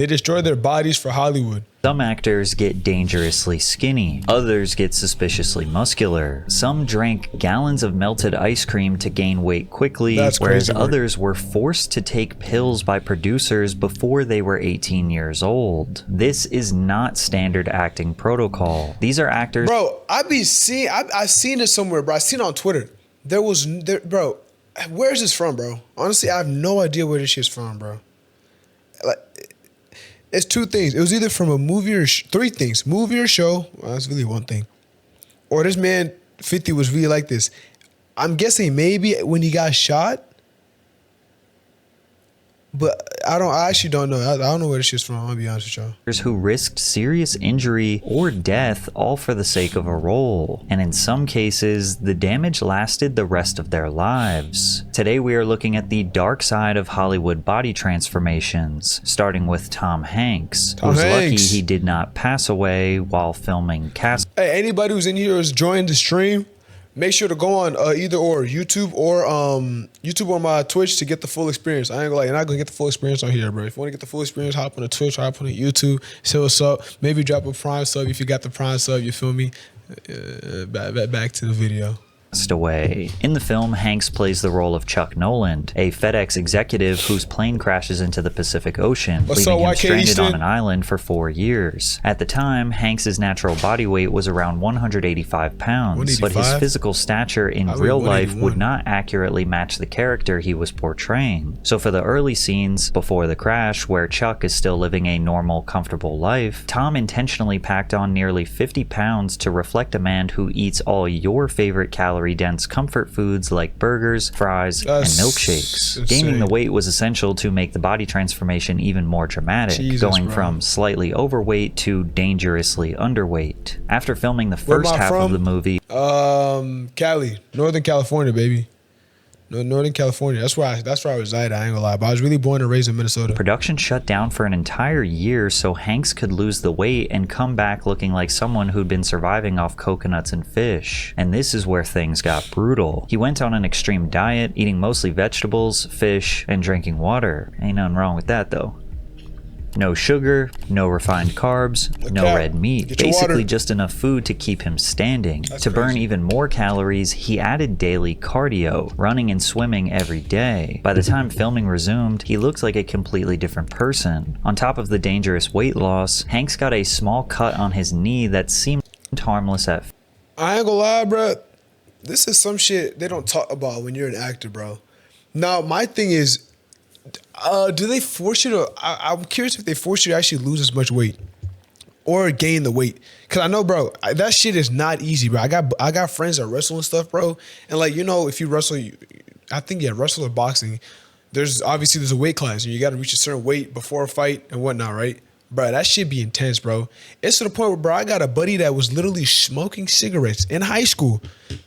They destroy their bodies for Hollywood. Some actors get dangerously skinny, others get suspiciously muscular. Some drank gallons of melted ice cream to gain weight quickly, whereas others were forced to take pills by producers before they were 18 years old. This is not standard acting protocol. These are actors— Bro, I've seen it somewhere, bro. I seen it on Twitter. Bro, where's this from, bro? Honestly, I have no idea where this shit's from, bro. Like, it's two things. It was either from a movie or three things. Movie or show. Well, that's really one thing. Or this man, 50, was really like this. I'm guessing maybe when he got shot. But I actually don't know. I don't know where this shit's from, I'll be honest with y'all. Who risked serious injury or death all for the sake of a role. And in some cases, the damage lasted the rest of their lives. Today we are looking at the dark side of Hollywood body transformations, starting with Tom Hanks, who's lucky he did not pass away while filming Cast. Hey, anybody who's in here who's joined the stream, make sure to go on either or YouTube or my Twitch to get the full experience. I ain't gonna lie, you're not gonna get the full experience on here, bro. If you want to get the full experience, hop on the Twitch, hop on the YouTube, say what's up. Maybe drop a Prime sub if you got the Prime sub. You feel me? Back to the video. Away. In the film, Hanks plays the role of Chuck Noland, a FedEx executive whose plane crashes into the Pacific Ocean, leaving him stranded on an island for 4 years. At the time, Hanks's natural body weight was around 185 pounds, but his physical stature in real life would not accurately match the character he was portraying. So for the early scenes before the crash, where Chuck is still living a normal, comfortable life, Tom intentionally packed on nearly 50 pounds to reflect a man who eats all your favorite calorie-dense comfort foods like burgers, fries, and milkshakes. Gaining the weight was essential to make the body transformation even more dramatic, going from slightly overweight to dangerously underweight. After filming the first half of the movie— Cali, Northern California, baby. No, Northern California. That's where I reside. I ain't gonna lie, but I was really born and raised in Minnesota. Production shut down for an entire year so Hanks could lose the weight and come back looking like someone who'd been surviving off coconuts and fish. And this is where things got brutal. He went on an extreme diet, eating mostly vegetables, fish, and drinking water. Ain't nothing wrong with that though. No sugar, no refined carbs, no red meat. Basically just enough food to keep him standing. To burn even more calories, he added daily cardio, running and swimming every day. By the time filming resumed, he looked like a completely different person. On top of the dangerous weight loss, Hanks got a small cut on his knee that seemed harmless at first. I ain't gonna lie, bro. This is some shit they don't talk about when you're an actor, bro. Now, my thing is, do they force you to? I'm curious if they force you to actually lose as much weight or gain the weight. Cause I know, bro, that shit is not easy, bro. I got friends that wrestle and stuff, bro. And like, you know, if you wrestle, I think wrestle or boxing, there's a weight class and you got to reach a certain weight before a fight and whatnot, right? Bro, that shit be intense, bro. It's to the point where, bro, I got a buddy that was literally smoking cigarettes in high school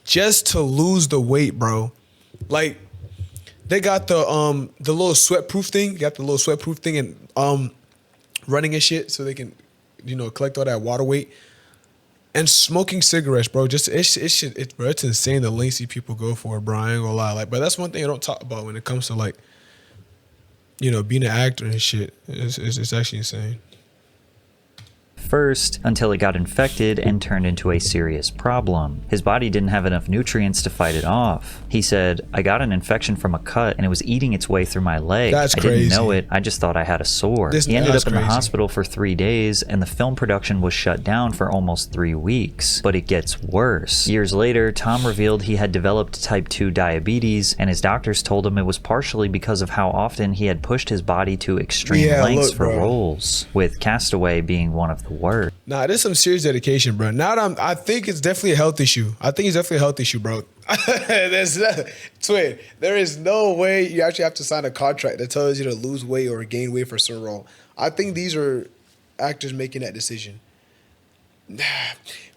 just to lose the weight, bro. Like, they got the little sweat-proof thing. Got the little sweat-proof thing and running and shit so they can, you know, collect all that water weight. And smoking cigarettes, bro. Just it's insane the lengths these people go for, bro. I ain't gonna lie. Like, but that's one thing I don't talk about when it comes to, like, you know, being an actor and shit. It's actually insane. First, until it got infected and turned into a serious problem. His body didn't have enough nutrients to fight it off. He said, I got an infection from a cut and it was eating its way through my leg. That's crazy. I didn't know it. I just thought I had a sore. He ended up in the hospital for 3 days and the film production was shut down for almost 3 weeks. But it gets worse. Years later, Tom revealed he had developed type 2 diabetes and his doctors told him it was partially because of how often he had pushed his body to extreme lengths for roles, with Castaway being one of the worst. Nah, there's some serious dedication, bro. I think it's definitely a health issue. Bro. Twin, there is no way you actually have to sign a contract that tells you to lose weight or gain weight for a certain role. I think these are actors making that decision.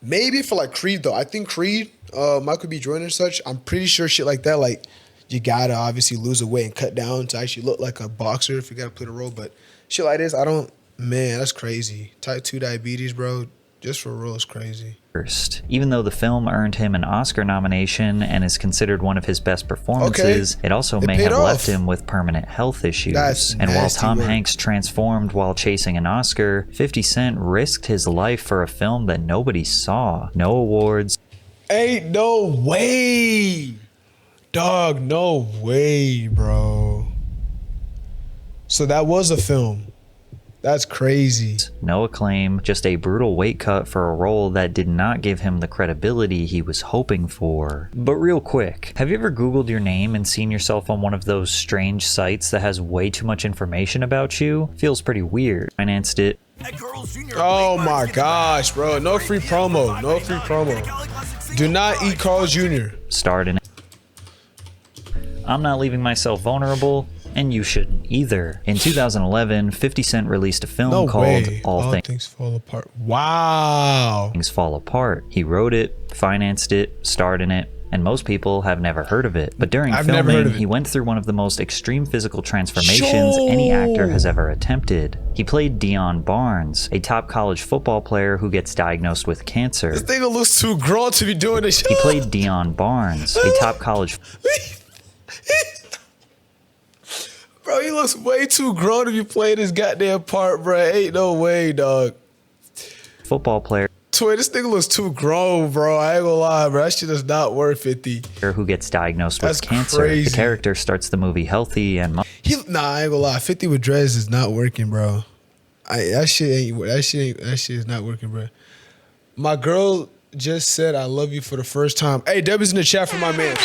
Maybe for like Creed, though. I think Creed, Michael B. Jordan and such, I'm pretty sure shit like that, like, you gotta obviously lose the weight and cut down to actually look like a boxer if you gotta play the role. But shit like this, man, that's crazy. Type 2 diabetes, bro. Just for real, it's crazy. Even though the film earned him an Oscar nomination and is considered one of his best performances, it also may have left him with permanent health issues. And while Tom Hanks transformed while chasing an Oscar, 50 Cent risked his life for a film that nobody saw. No awards. Ain't no way. Dog, no way, bro. So that was a film. That's crazy. No acclaim, just a brutal weight cut for a role that did not give him the credibility he was hoping for. But real quick, have you ever Googled your name and seen yourself on one of those strange sites that has way too much information about you? Feels pretty weird. Financed it. Oh my gosh, bro. No free promo. No free promo. Do not eat Carl's Jr. Starred in it. I'm not leaving myself vulnerable. And you shouldn't either. In 2011, 50 Cent released a film called All Things Fall Apart. Wow. Things Fall Apart. He wrote it, financed it, starred in it, and most people have never heard of it. But during filming, he went through one of the most extreme physical transformations any actor has ever attempted. He played Dion Barnes, a top college football player who gets diagnosed with cancer. This thing looks too grown to be doing this. He played Dion Barnes, a top college... Bro, he looks way too grown to be playing this goddamn part, bro. Ain't no way, dog. Football player. Twin, this nigga looks too grown, bro. I ain't gonna lie, bro. That shit is not worth 50. Who gets diagnosed with cancer. Crazy. The character starts the movie healthy and... Nah, I ain't gonna lie. 50 with dreads is not working, bro. That shit is not working, bro. My girl just said I love you for the first time. Hey, Debbie's in the chat for my man.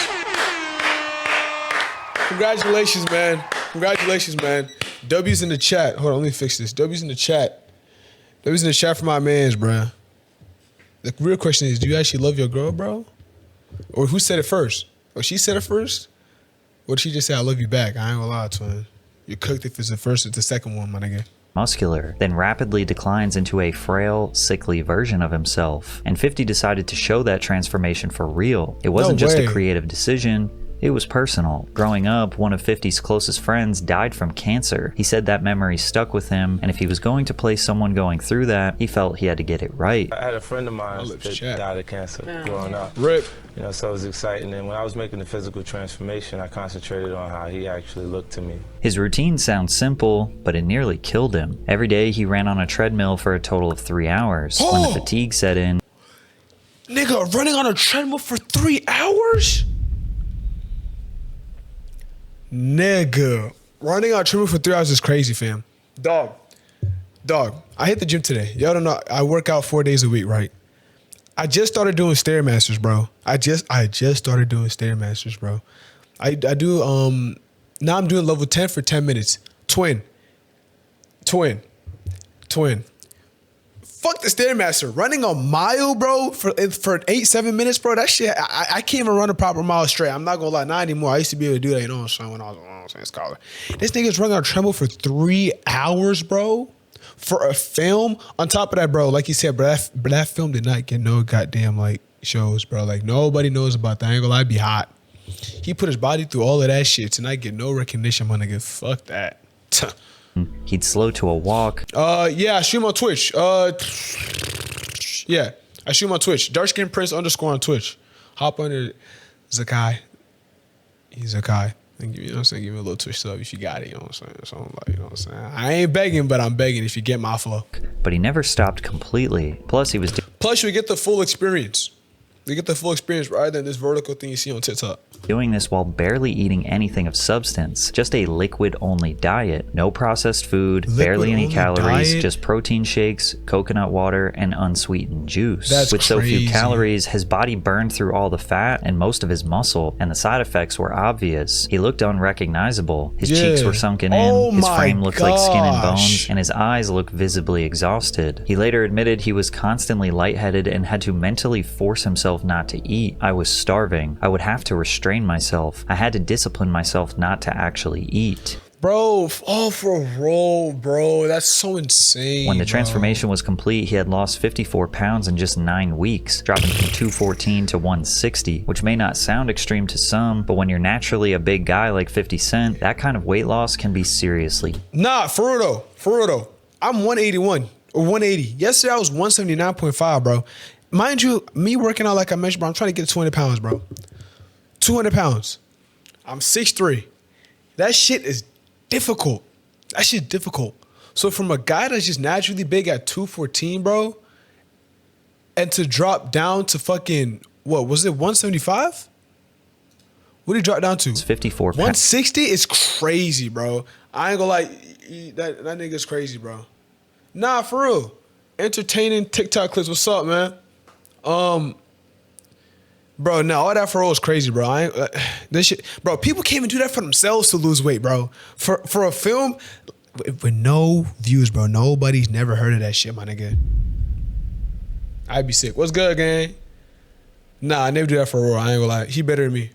Congratulations, man. Congratulations, man. W's in the chat. Hold on, let me fix this. W's in the chat. W's in the chat for my mans, bro. The real question is, do you actually love your girl, bro? Or who said it first? Oh, she said it first? Or did she just say, I love you back? I ain't gonna lie, twin. You cooked if it's the first or the second one, my nigga. Muscular, then rapidly declines into a frail, sickly version of himself. And 50 decided to show that transformation for real. It wasn't just a creative decision. It was personal. Growing up, one of 50's closest friends died from cancer. He said that memory stuck with him, and if he was going to play someone going through that, he felt he had to get it right. I had a friend of mine that died of cancer growing up. Rip. You know, so it was exciting. And when I was making the physical transformation, I concentrated on how he actually looked to me. His routine sounds simple, but it nearly killed him. Every day, he ran on a treadmill for a total of 3 hours. When the fatigue set in... Nigga, running on a treadmill for 3 hours? Nigga, running on a treadmill for 3 hours is crazy, fam. Dog, I hit the gym today. Y'all don't know, I work out 4 days a week, right? I just started doing Stairmasters, bro. I just started doing Stairmasters, bro. I do, now I'm doing level 10 for 10 minutes. Twin. Fuck the Stairmaster. Running a mile, bro, for 8-7 minutes, bro. That shit, I can't even run a proper mile straight. I'm not gonna lie, not anymore. I used to be able to do that, you know what I'm saying, when I was in scholar. This nigga's running on a treadmill for 3 hours, bro, for a film. On top of that, bro, like you said, bro, that film did not get no goddamn, like, shows, bro. Like, nobody knows about that. I ain't gonna lie, it'd be hot. He put his body through all of that shit to not get no recognition, my nigga. Fuck that. He'd slow to a walk. Yeah, I stream on Twitch. Yeah, I stream on Twitch. Darkskin Prince _ on Twitch. Hop on it. Zakai. He's Zakai. You know what I'm saying? Give me a little Twitch sub if you got it. You know what I'm saying? So I'm like, you know what I'm saying? I ain't begging, but I'm begging if you get my flow. But he never stopped completely. Plus, you get the full experience. You get the full experience rather than this vertical thing you see on TikTok. Doing this while barely eating anything of substance. Just a liquid-only diet. No processed food, barely any calories, just protein shakes, coconut water, and unsweetened juice. That's With crazy. so few calories, his body burned through all the fat and most of his muscle, and the side effects were obvious. He looked unrecognizable. His cheeks were sunken in, his frame looked like skin and bones, and his eyes looked visibly exhausted. He later admitted he was constantly lightheaded and had to mentally force himself not to eat. I was starving. I would have to restrain myself. I had to discipline myself not to actually eat. Bro, all for a roll, bro. That's so insane. When the transformation was complete, he had lost 54 pounds in just 9 weeks, dropping from 214 to 160, which may not sound extreme to some, but when you're naturally a big guy like 50 Cent, that kind of weight loss can be seriously. Nah, for real though. I'm 181. or 180. Yesterday I was 179.5, bro. Mind you, me working out like I mentioned, bro, I'm trying to get to 200 pounds, bro. 200 pounds. I'm 6'3". That shit is difficult. That shit difficult. So from a guy that's just naturally big at 214, bro, and to drop down to fucking, what was it, 175? What did he drop down to? It's 54 pounds. 160 is crazy, bro. I ain't gonna lie, that nigga's crazy, bro. Nah, for real. Entertaining TikTok clips. What's up, man? Bro, no, all that for real is crazy, bro. This shit, bro. People can't even do that for themselves to lose weight, bro. For a film with no views, bro. Nobody's never heard of that shit, my nigga. I'd be sick. What's good, gang? Nah, I never do that for real. I ain't gonna lie. He better than me.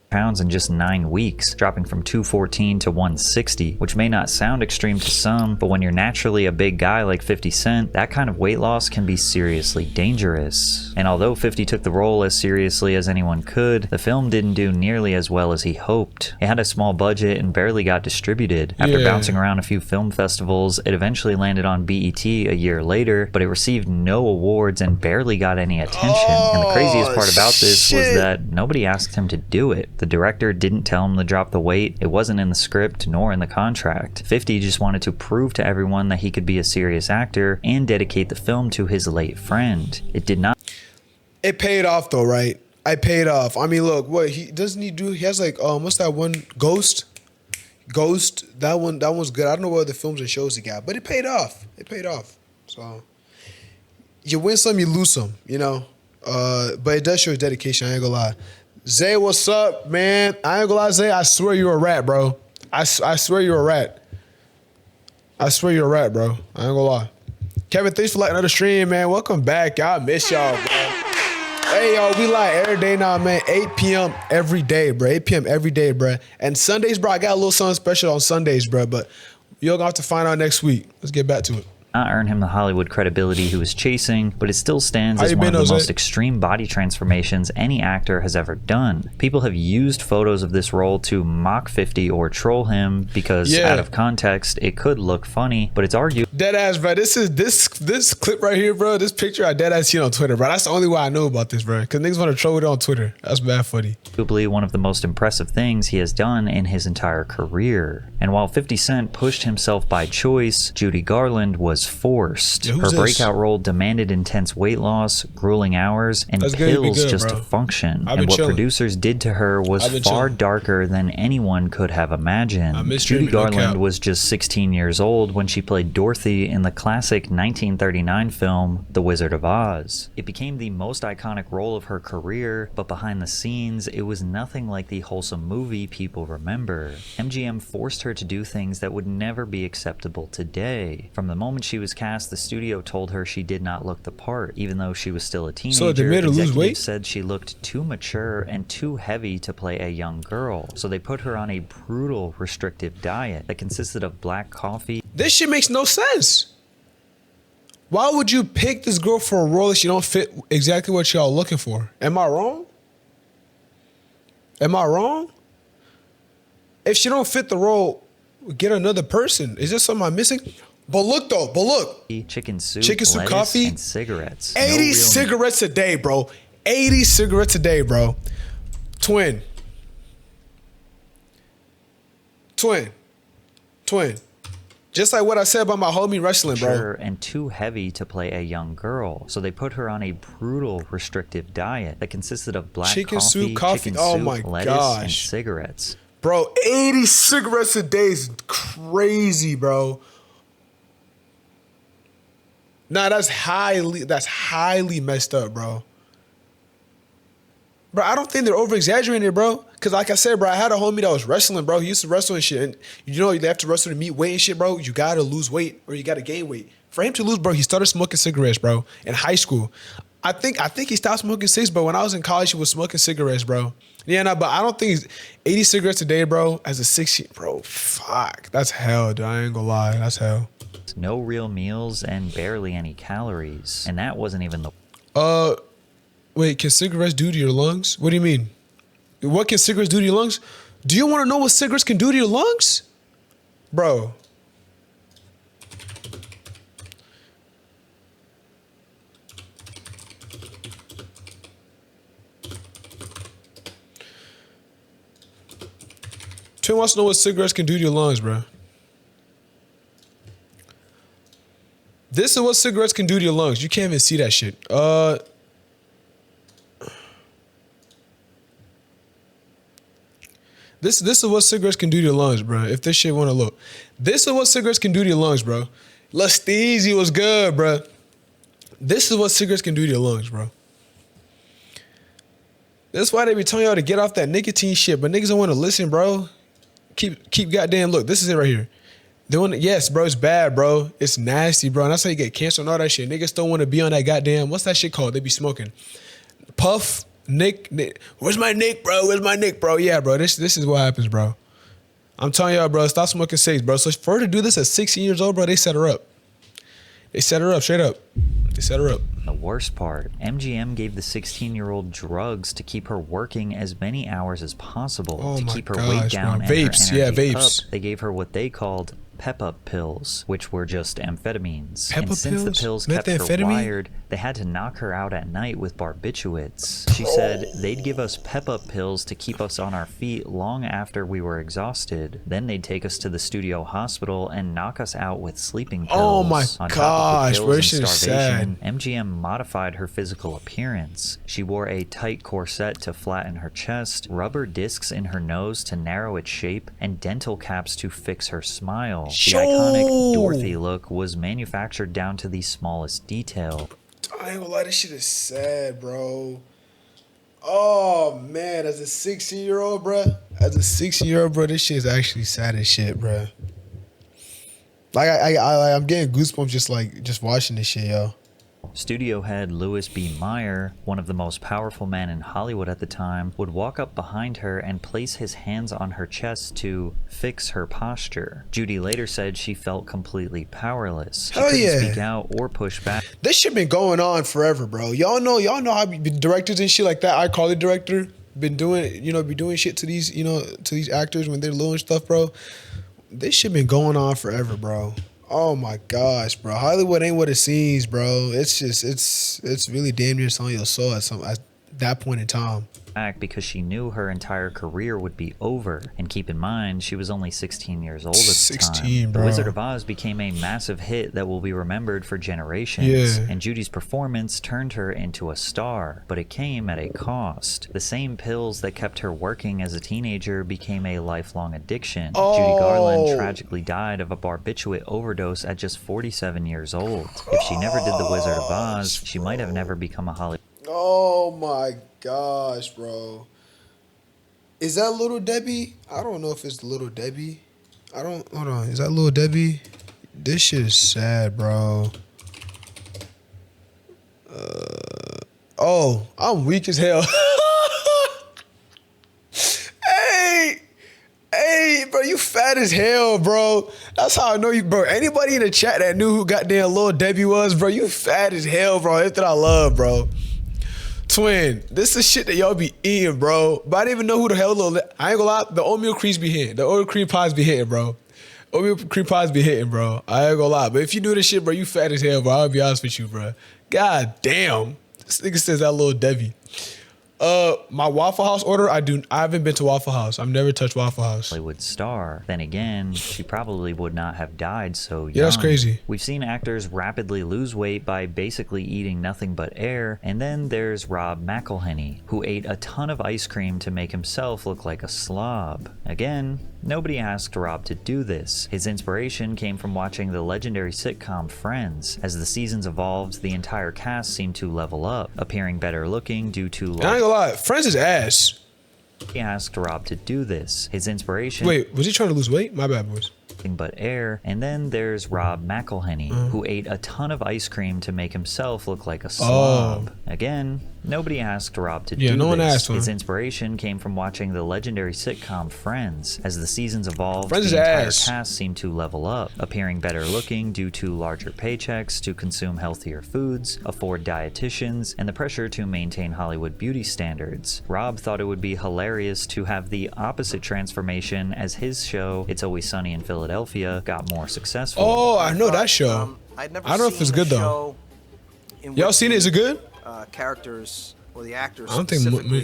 Pounds in just 9 weeks, dropping from 214 to 160, which may not sound extreme to some, but when you're naturally a big guy like 50 Cent, that kind of weight loss can be seriously dangerous. And although 50 took the role as seriously as anyone could, the film didn't do nearly as well as he hoped. It had a small budget and barely got distributed. After bouncing around a few film festivals, it eventually landed on BET a year later, but it received no awards and barely got any attention. And the craziest part about this was that nobody asked him to do it. The director didn't tell him to drop the weight. It wasn't in the script nor in the contract. 50 just wanted to prove to everyone that he could be a serious actor and dedicate the film to his late friend. It did not. It paid off though, right? I paid off. I mean, look, what he doesn't he do? He has like what's that one? Ghost. That one's good. I don't know what other films and shows he got, but it paid off. It paid off. So you win some, you lose some, you know. But it does show his dedication. I ain't gonna lie. Zay, what's up, man? I ain't gonna lie, Zay. I swear you're a rat, bro. I swear you're a rat. I swear you're a rat, bro. I ain't gonna lie. Kevin, thanks for liking another stream, man. Welcome back. Y'all miss y'all, bro. Hey, y'all, we live every day now, man. 8 p.m. every day, bro. 8 p.m. every day, bro. And Sundays, bro, I got a little something special on Sundays, bro. But you're gonna have to find out next week. Let's get back to it. Not earn him the Hollywood credibility he was chasing, but it still stands as one of the most extreme body transformations any actor has ever done. People have used photos of this role to mock 50 or troll him because out of context, it could look funny, but it's argued. Deadass, bro. This clip right here, bro. This picture I deadass seen on Twitter, bro. That's the only way I know about this, bro. Because niggas want to troll it on Twitter. That's bad funny. Arguably one of the most impressive things he has done in his entire career. And while 50 Cent pushed himself by choice, Judy Garland was forced. Her breakout role demanded intense weight loss, grueling hours, and pills just to function. And what producers did to her was far darker than anyone could have imagined. Judy Garland was just 16 years old when she played Dorothy in the classic 1939 film, The Wizard of Oz. It became the most iconic role of her career, but behind the scenes, it was nothing like the wholesome movie people remember. MGM forced her to do things that would never be acceptable today. From the moment she was cast, the studio told her she did not look the part, even though she was still a teenager. So they made her lose weight? Said she looked too mature and too heavy to play a young girl. So they put her on a brutal, restrictive diet that consisted of black coffee. This shit makes no sense. Why would you pick this girl for a role if you don't fit exactly what y'all looking for? Am I wrong? Am I wrong? If she don't fit the role, get another person. Is there something I'm missing? But look though, chicken soup, coffee, and cigarettes. 80 cigarettes a day, bro. 80 cigarettes a day, bro. Twin. Just like what I said about my homie wrestling, bro. And too heavy to play a young girl. So they put her on a brutal, restrictive diet that consisted of black chicken soup, oh my gosh, and cigarettes. Bro, 80 cigarettes a day is crazy, bro. Nah, that's highly messed up, bro. Bro, I don't think they're over-exaggerating it, bro. Because like I said, bro, I had a homie that was wrestling, bro. He used to wrestle and shit. And you know, they have to wrestle to meet weight and shit, bro. You got to lose weight or you got to gain weight. For him to lose, bro, he started smoking cigarettes, bro, in high school. I think he stopped smoking cigs, but when I was in college, he was smoking cigarettes, bro. Yeah, no, but I don't think 80 cigarettes a day, bro, as a 16, bro, fuck. That's hell, dude. I ain't gonna lie. That's hell. No real meals and barely any calories. And that wasn't even the... Wait, can cigarettes do to your lungs? What do you mean? What can cigarettes do to your lungs? Do you want to know what cigarettes can do to your lungs? Bro. Finn wants to know what cigarettes can do to your lungs, bro. This is what cigarettes can do to your lungs. You can't even see that shit. This is what cigarettes can do to your lungs, bro. If this shit wanna look. This is what cigarettes can do to your lungs, bro. Lusteezy was good, bro. This is what cigarettes can do to your lungs, bro. That's why they be telling y'all to get off that nicotine shit, but niggas don't want to listen, bro. Keep goddamn, look, this is it right here. Yes, bro, it's bad, bro. It's nasty, bro. And that's how you get cancer and all that shit. Niggas don't want to be on that goddamn, what's that shit called? They be smoking. Puff, Nick. Where's my Nick, bro? Where's my Nick, bro? Yeah, bro, this is what happens, bro. I'm telling y'all, bro, stop smoking cigs, bro. So for her to do this at 16 years old, bro, they set her up. They set her up, straight up. They set her up. The worst part, MGM gave the 16-year-old drugs to keep her working as many hours as possible to keep her weight down and vapes, her energy vapes. up. They gave her what they called pep-up pills, which were just amphetamines. Pep-up and since the pills kept her wired, they had to knock her out at night with barbiturates. She said they'd give us pep-up pills to keep us on our feet long after we were exhausted. Then they'd take us to the studio hospital and knock us out with sleeping pills. Oh my on gosh, top of the where pills she and starvation, sad. MGM modified her physical appearance. She wore a tight corset to flatten her chest, rubber discs in her nose to narrow its shape, and dental caps to fix her smile. The iconic Dorothy look was manufactured down to the smallest detail. I ain't gonna lie, this shit is sad, bro. Oh man, as a 16-year-old, bro. As a 16-year-old, bro, this shit is actually sad as shit, bro. Like I'm getting goosebumps just watching this shit, yo. Studio head Louis B. Mayer, one of the most powerful men in Hollywood at the time, would walk up behind her and place his hands on her chest to fix her posture. Judy later said she felt completely powerless. She couldn't speak out or push back. This shit been going on forever, bro. Y'all know how directors and shit like that, iCarly director, been doing, be doing shit to these, to these actors when they're little and stuff, bro. This shit been going on forever, bro. Oh my gosh, bro. Hollywood ain't what it seems, bro. It's just, it's really damn near selling your soul at that point in time. Because she knew her entire career would be over. And keep in mind, she was only 16 years old at the 16, time. bro. The Wizard of Oz became a massive hit that will be remembered for generations. Yeah. And Judy's performance turned her into a star, but it came at a cost. The same pills that kept her working as a teenager became a lifelong addiction. Oh. Judy Garland tragically died of a barbiturate overdose at just 47 years old. If she never did The Wizard of Oz, she might have never become a Hollywood. Oh my gosh, bro. Is that Little Debbie? I don't know if it's Little Debbie. Hold on. Is that Little Debbie? This shit is sad, bro. Oh, I'm weak as hell. Hey, bro, you fat as hell, bro. That's how I know you, bro. Anybody in the chat that knew who goddamn Lil Debbie was, bro, you fat as hell, bro. That's what I love, bro. Twin, this is shit that y'all be eating, bro. But I didn't even know who the hell Lil. I ain't gonna lie, the oatmeal creams be hitting. The oatmeal cream pies be hitting, bro. Oatmeal cream pies be hitting, bro. I ain't gonna lie. But if you do this shit, bro, you fat as hell, bro. I'll be honest with you, bro. God damn. This nigga says that Lil Debbie. My Waffle House order, I haven't been to Waffle House. I've never touched Waffle House. Hollywood star. Then again, she probably would not have died so young. Yeah, that's crazy. We've seen actors rapidly lose weight by basically eating nothing but air. And then there's Rob McElhenney, who ate a ton of ice cream to make himself look like a slob. Again, nobody asked Rob to do this. His inspiration came from watching the legendary sitcom Friends. As the seasons evolved, the entire cast seemed to level up, appearing better looking due to... I ain't gonna lie, Friends is ass. He asked Rob to do this. His inspiration... Wait, was he trying to lose weight? My bad, boys. But air. And then there's Rob McElhenney, who ate a ton of ice cream to make himself look like a slob. Again, nobody asked Rob to do this. No one asked him. His inspiration came from watching the legendary sitcom Friends. As the seasons evolved, Friends the entire ass. cast seemed to level up, appearing better looking due to larger paychecks to consume healthier foods, afford dietitians, and the pressure to maintain Hollywood beauty standards. Rob thought it would be hilarious to have the opposite transformation as his show, It's Always Sunny in Philadelphia, got more successful. Oh, I know that show. I don't know if it's good though. Y'all seen it? Is it good? Characters or the actors. I don't think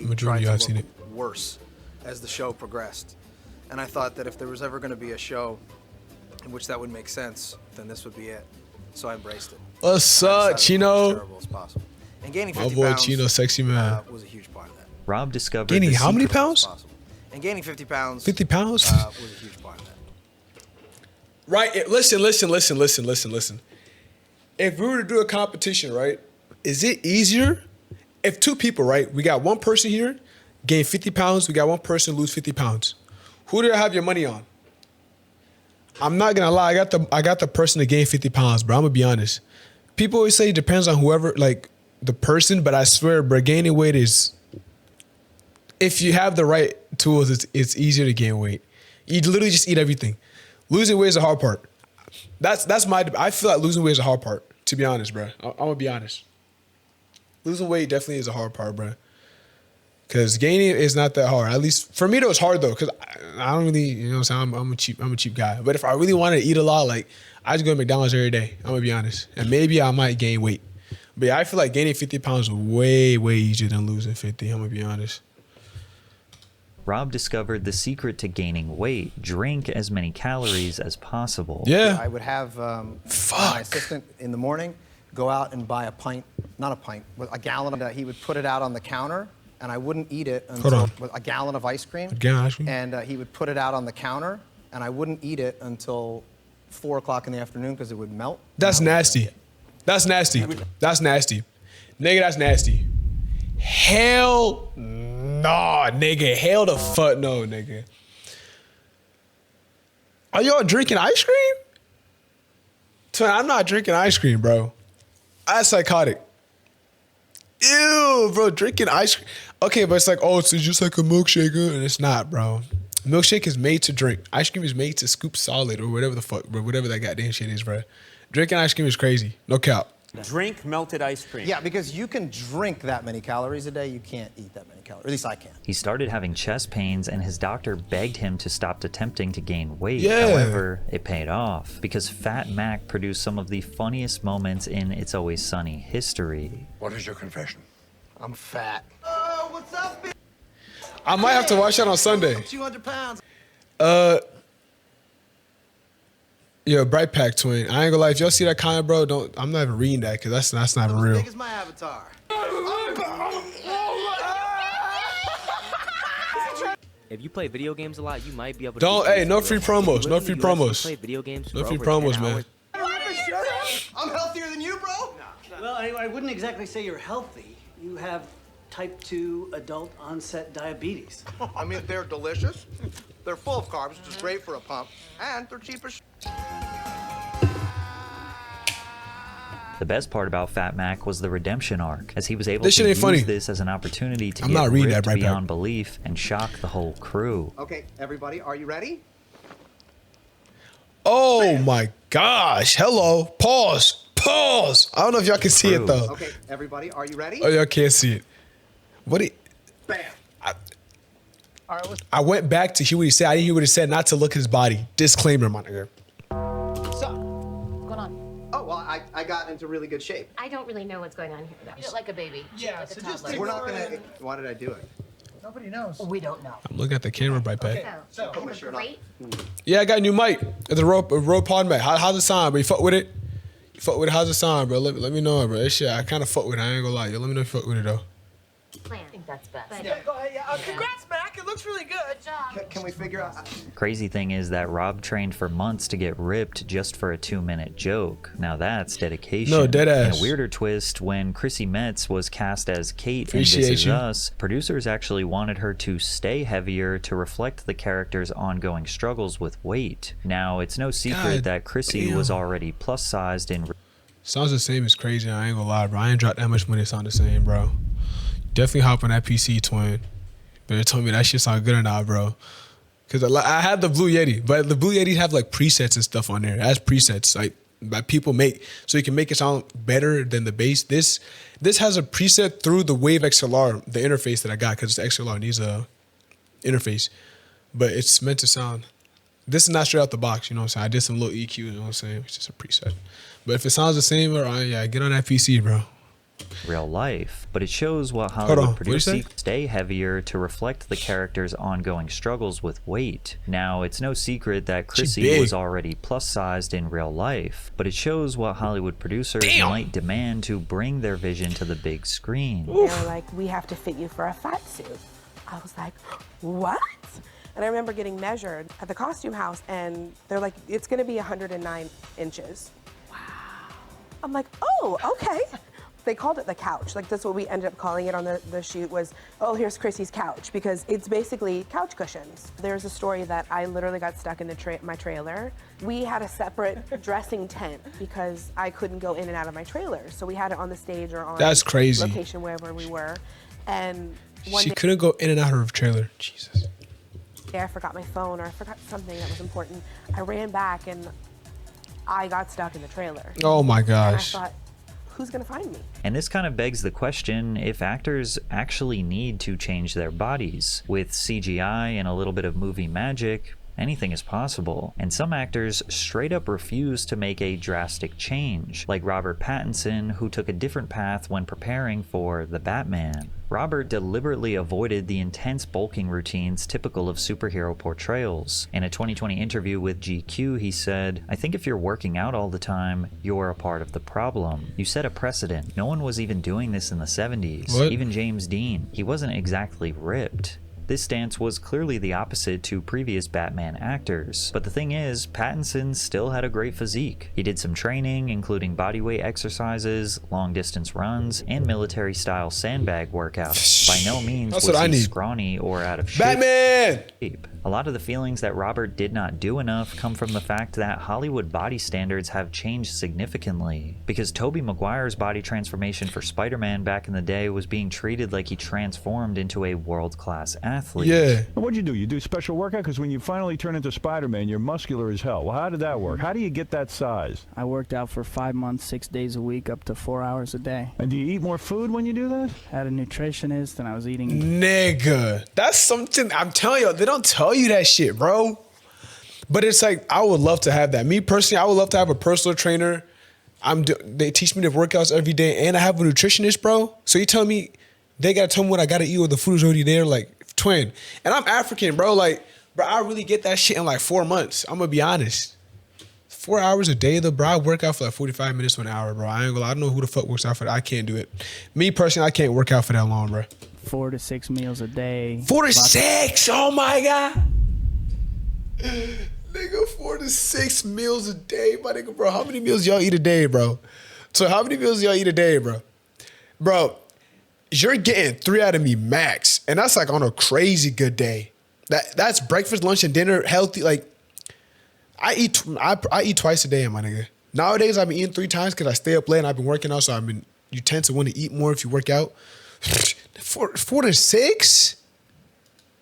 majority of y'all have seen it. Worse as the show progressed. And I thought that if there was ever going to be a show in which that would make sense, then this would be it. So I embraced it. What's up, Chino? As terrible as possible. And gaining 50 My boy pounds, Chino, sexy man. was a huge part of that. Rob discovered Gaining the how many secret- pounds? And gaining 50 pounds. 50 pounds? Was a huge part of that. Right. Listen. If we were to do a competition, right, is it easier if two people, right, we got one person here, gain 50 pounds, we got one person lose 50 pounds. Who do you have your money on? I'm not gonna lie, I got the person to gain 50 pounds, bro. I'm gonna be honest. People always say it depends on whoever, like the person, but I swear, bro, gaining weight is, if you have the right tools, it's easier to gain weight. You literally just eat everything. Losing weight is the hard part. I feel like losing weight is the hard part, to be honest, bro. I'm gonna be honest. Losing weight definitely is a hard part, bro. Cause gaining is not that hard. At least for me, though, it's hard though. Cause I don't really, you know what I'm saying? I'm a cheap guy. But if I really wanted to eat a lot, like I just go to McDonald's every day. I'm gonna be honest. And maybe I might gain weight. But yeah, I feel like gaining 50 pounds is way, way easier than losing 50. I'm gonna be honest. Rob discovered the secret to gaining weight: drink as many calories as possible. Yeah. I would have my assistant in the morning go out and buy a gallon. And, he would put it out on the counter, and I wouldn't eat it until a gallon of ice cream. A gallon of ice cream? And he would put it out on the counter, and I wouldn't eat it until 4 o'clock in the afternoon because it would melt. That's nasty. That's nasty. That's nasty. Nigga, that's nasty. Hell nah, nigga. Hell the fuck no, nigga. Are y'all drinking ice cream? Twin, I'm not drinking ice cream, bro. That's psychotic. Ew, bro, drinking ice cream. Okay, but it's like, oh, it's just like a milkshake, and it's not, bro. Milkshake is made to drink. Ice cream is made to scoop solid or whatever the fuck, bro. Whatever that goddamn shit is, bro. Drinking ice cream is crazy. No cap. Drink melted ice cream. Yeah, because you can drink that many calories a day. You can't eat that many calories. At least I can't. He started having chest pains, and his doctor begged him to stop attempting to gain weight. Yeah. However, it paid off because Fat Mac produced some of the funniest moments in It's Always Sunny history. What is your confession? I'm fat. What's up, bitch? I might have to watch that on Sunday. 200 pounds. Yo, Bright Pack Twin. I ain't gonna lie. If y'all see that comment, bro, I'm not even reading that because that's not even real. As big as my avatar. If you play video games a lot, you might be able to. Don't. Hey, no free promos. No free promos. Play video games. No free promos, man. I'm healthier than you, bro. Well, I wouldn't exactly say you're healthy. You have type 2 adult onset diabetes. I mean, they're delicious. They're full of carbs, which is great for a pump, and they're cheaper. The best part about Fat Mac was the redemption arc, as he was able This to shit ain't use funny. this as an opportunity to I'm get not reading ripped that, Bright Pack. beyond belief and shock the whole crew. Okay, everybody, are you ready? Oh my gosh. Hello. Pause. Pause. I don't know if y'all can see it though. Okay, everybody, are you ready? Oh, y'all can't see it. What he? Bam. I went back to hear what he said. I didn't hear what he said. Not to look at his body. Disclaimer, my nigga. What's going on? Oh, well, I got into really good shape. I don't really know what's going on here. Eat it like a baby. Yeah, like so a just toddler. We're not gonna. Why did I do it? Nobody knows. We don't know. I'm looking at the camera, Bright Pack. So, Put my shirt on. great. Yeah, I got a new mic at the Rode Pod mic. How's it sound, bro? You fuck with it? You fuck with it? How's it sound, bro? Let me know, bro. This shit, I kind of fuck with it. I ain't gonna lie. Yo, let me know if you fuck with it, though. Plan. I think that's best. Yeah, go ahead. Yeah. Congrats, Mac. It looks really good. Good job. Can we figure out? Crazy thing is that Rob trained for months to get ripped just for a 2-minute joke. Now that's dedication. No, dead ass. In a weirder twist, when Chrissy Metz was cast as Kate in This Appreciate Is you. Us, producers actually wanted her to stay heavier to reflect the character's ongoing struggles with weight. Now, it's no secret God that Chrissy damn. was already plus-sized in Sounds the same as crazy. I ain't gonna lie, bro. I ain't dropped that much money. It sound the same, bro. Definitely hop on that PC, Twin. But it told me that shit sound good or not, bro. Cause I had the Blue Yeti, but the Blue Yeti have like presets and stuff on there. It has presets like that people make, so you can make it sound better than the bass. This has a preset through the Wave XLR, the interface that I got, because the XLR needs a interface, but it's meant to sound. This is not straight out the box, you know what I'm saying? I did some little EQ, you know what I'm saying? It's just a preset. But if it sounds the same, or yeah, get on that PC, bro. real life, but it shows what Hollywood producers stay heavier to reflect the character's ongoing struggles with weight. Now, it's no secret that Chrissy was already plus-sized in real life, but it shows what Hollywood producers might demand to bring their vision to the big screen. They were like, we have to fit you for a fat suit. I was like, what? And I remember getting measured at the costume house, and they're like, it's gonna be 109 inches. Wow. I'm like, oh, okay. They called it the couch. Like, that's what we ended up calling it on the shoot was, oh, here's Chrissy's couch, because it's basically couch cushions. There's a story that I literally got stuck in my trailer. We had a separate dressing tent because I couldn't go in and out of my trailer. So we had it on the stage or on location, wherever we were. And she couldn't go in and out of her trailer. Jesus. I forgot my phone, or I forgot something that was important. I ran back and I got stuck in the trailer. Oh my gosh. And I thought, who's gonna find me? And this kind of begs the question if actors actually need to change their bodies. With CGI and a little bit of movie magic, anything is possible. And some actors straight up refuse to make a drastic change, like Robert Pattinson, who took a different path when preparing for The Batman. Robert deliberately avoided the intense bulking routines typical of superhero portrayals. In a 2020 interview with GQ, he said, "I think if you're working out all the time, you're a part of the problem. You set a precedent. No one was even doing this in the 70s. What? Even James Dean. He wasn't exactly ripped." This stance was clearly the opposite to previous Batman actors, but the thing is, Pattinson still had a great physique. He did some training, including bodyweight exercises, long-distance runs, and military-style sandbag workouts. By no means was he scrawny or out of shape. Batman! A lot of the feelings that Robert did not do enough come from the fact that Hollywood body standards have changed significantly, because Tobey Maguire's body transformation for Spider-Man back in the day was being treated like he transformed into a world-class athlete. Yeah. What'd you do? You do special workout? Because when you finally turn into Spider-Man, you're muscular as hell. Well, how did that work? How do you get that size? I worked out for 5 months, 6 days a week, up to 4 hours a day. And do you eat more food when you do that? Had a nutritionist, and I was eating... Nigga, that's something, I'm telling you, they don't tell you that shit, bro. But it's like, I would love to have that. Me personally, I would love to have a personal trainer. They teach me the workouts every day, and I have a nutritionist, bro. So you tell me they gotta tell me what I gotta eat, or the food is already there, like twin. And I'm African, bro. Like, bro, I really get that shit in like 4 months. I'm gonna be honest. 4 hours a day, though, bro. I work out for like 45 minutes to an hour, bro. I ain't gonna lie. I don't know who the fuck works out for that. I can't do it. Me personally, I can't work out for that long, bro. 4 to 6 meals a day. 4 to 6? Oh my God. Nigga, 4 to 6 meals a day, my nigga, bro. How many meals y'all eat a day, bro? So how many meals y'all eat a day, bro? Bro, you're getting 3 out of me max. And that's like on a crazy good day. That's breakfast, lunch, and dinner, healthy. Like, I eat twice a day, my nigga. Nowadays, I've been eating 3 times because I stay up late and I've been working out. So you tend to want to eat more if you work out. 4 to 6?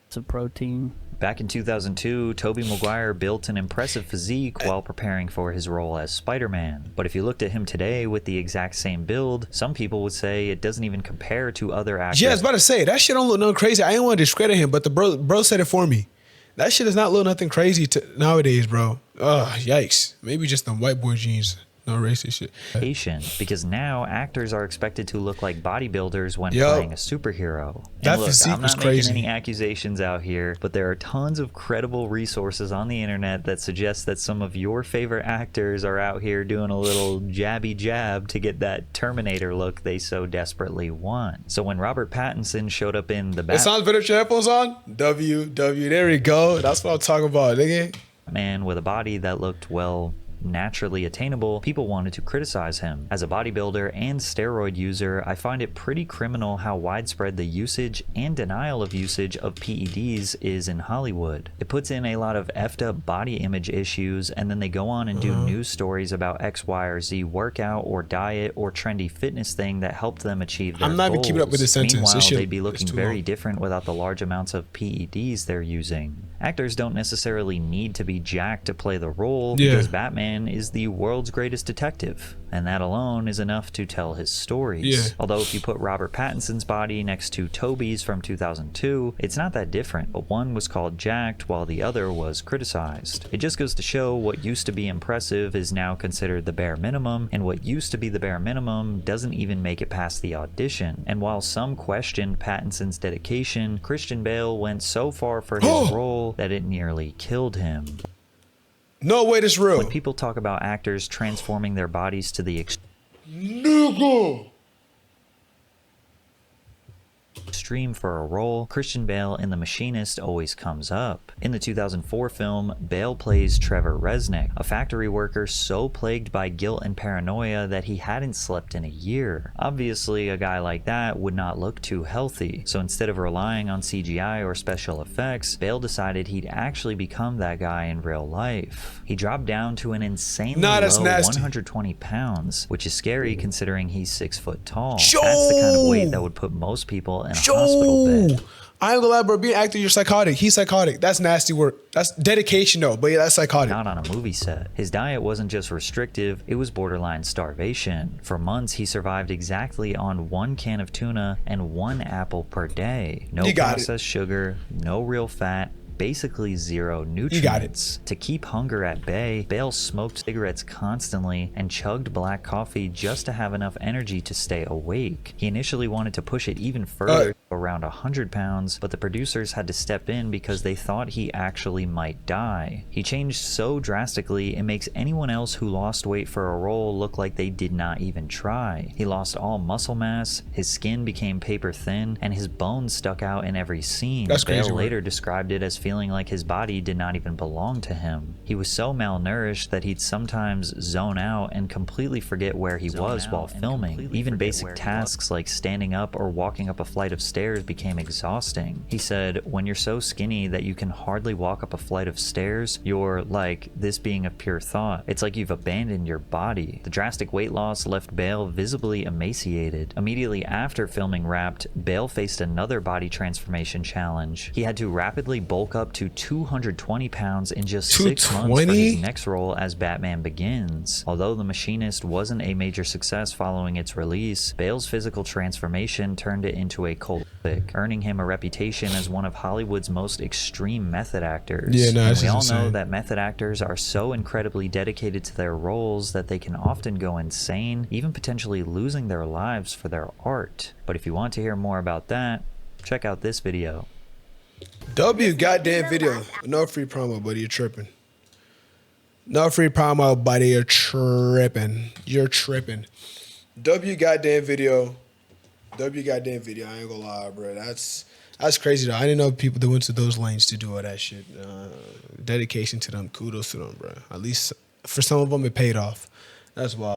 It's a protein. Back in 2002, Tobey Maguire built an impressive physique while preparing for his role as Spider-Man. But if you looked at him today with the exact same build, some people would say it doesn't even compare to other actors. Yeah, I was about to say, that shit don't look nothing crazy. I didn't want to discredit him, but the bro said it for me. That shit does not look nothing crazy nowadays, bro. Ugh, yikes. Maybe just them white boy jeans. No racist shit. Because now actors are expected to look like bodybuilders when playing a superhero. That and look, physique I'm was not crazy. making any accusations out here, but there are tons of credible resources on the internet that suggest that some of your favorite actors are out here doing a little jabby jab to get that Terminator look they so desperately want. So when Robert Pattinson showed up in the It sounds better with your headphones on? W. There we go. That's what I'm talking about, nigga. Man with a body that looked, well, naturally attainable, people wanted to criticize him. As a bodybuilder and steroid user, I find it pretty criminal how widespread the usage and denial of usage of PEDs is in Hollywood. It puts in a lot of effed up body image issues, and then they go on and do news stories about X, Y, or Z workout or diet or trendy fitness thing that helped them achieve their I'm not goals. even keeping up with this sentence. Meanwhile, they'd be looking very different without the large amounts of PEDs they're using. Actors don't necessarily need to be jacked to play the role because Batman is the world's greatest detective, and that alone is enough to tell his stories. Yeah. Although if you put Robert Pattinson's body next to Toby's from 2002, it's not that different, but one was called jacked while the other was criticized. It just goes to show what used to be impressive is now considered the bare minimum, and what used to be the bare minimum doesn't even make it past the audition. And while some questioned Pattinson's dedication, Christian Bale went so far for his role that it nearly killed him. No way, this real. When people talk about actors transforming their bodies to the extreme for a role, Christian Bale in The Machinist always comes up. In the 2004 film, Bale plays Trevor Resnick, a factory worker so plagued by guilt and paranoia that he hadn't slept in a year. Obviously, a guy like that would not look too healthy, so instead of relying on CGI or special effects, Bale decided he'd actually become that guy in real life. He dropped down to an insanely low 120 pounds, which is scary considering he's 6 foot tall. That's the kind of weight that would put most people in a hospital bed. I ain't gonna lie, bro. Being an actor, you're psychotic. He's psychotic. That's nasty work. That's dedication, though. But yeah, that's psychotic. Not on a movie set. His diet wasn't just restrictive, it was borderline starvation. For months, he survived exactly on 1 can of tuna and 1 apple per day. No processed sugar, no real fat, basically zero nutrients. To keep hunger at bay, Bale smoked cigarettes constantly and chugged black coffee just to have enough energy to stay awake. He initially wanted to push it even further, around 100 pounds, but the producers had to step in because they thought he actually might die. He changed so drastically, it makes anyone else who lost weight for a role look like they did not even try. He lost all muscle mass, his skin became paper thin, and his bones stuck out in every scene. Bale later described it as feeling like his body did not even belong to him. He was so malnourished that he'd sometimes zone out and completely forget where he was while filming. Even basic tasks like standing up or walking up a flight of stairs became exhausting. He said, when you're so skinny that you can hardly walk up a flight of stairs, you're like, this being a pure thought. It's like you've abandoned your body. The drastic weight loss left Bale visibly emaciated. Immediately after filming Wrapped, Bale faced another body transformation challenge. He had to rapidly bulk up to 220 pounds in just 6 months for his next role as Batman Begins. Although The Machinist wasn't a major success following its release, Bale's physical transformation turned it into a cult classic, earning him a reputation as one of Hollywood's most extreme method actors. And we all know that method actors are so incredibly dedicated to their roles that they can often go insane, even potentially losing their lives for their art. But if you want to hear more about that, check out this video. Goddamn video. No free promo, buddy. You're tripping. No free promo, buddy. You're tripping. You're tripping. Goddamn video. Goddamn video. I ain't gonna lie, bro. That's crazy though. I didn't know people that went to those lanes to do all that shit. Dedication to them. Kudos to them, bro. At least for some of them, it paid off. That's wild.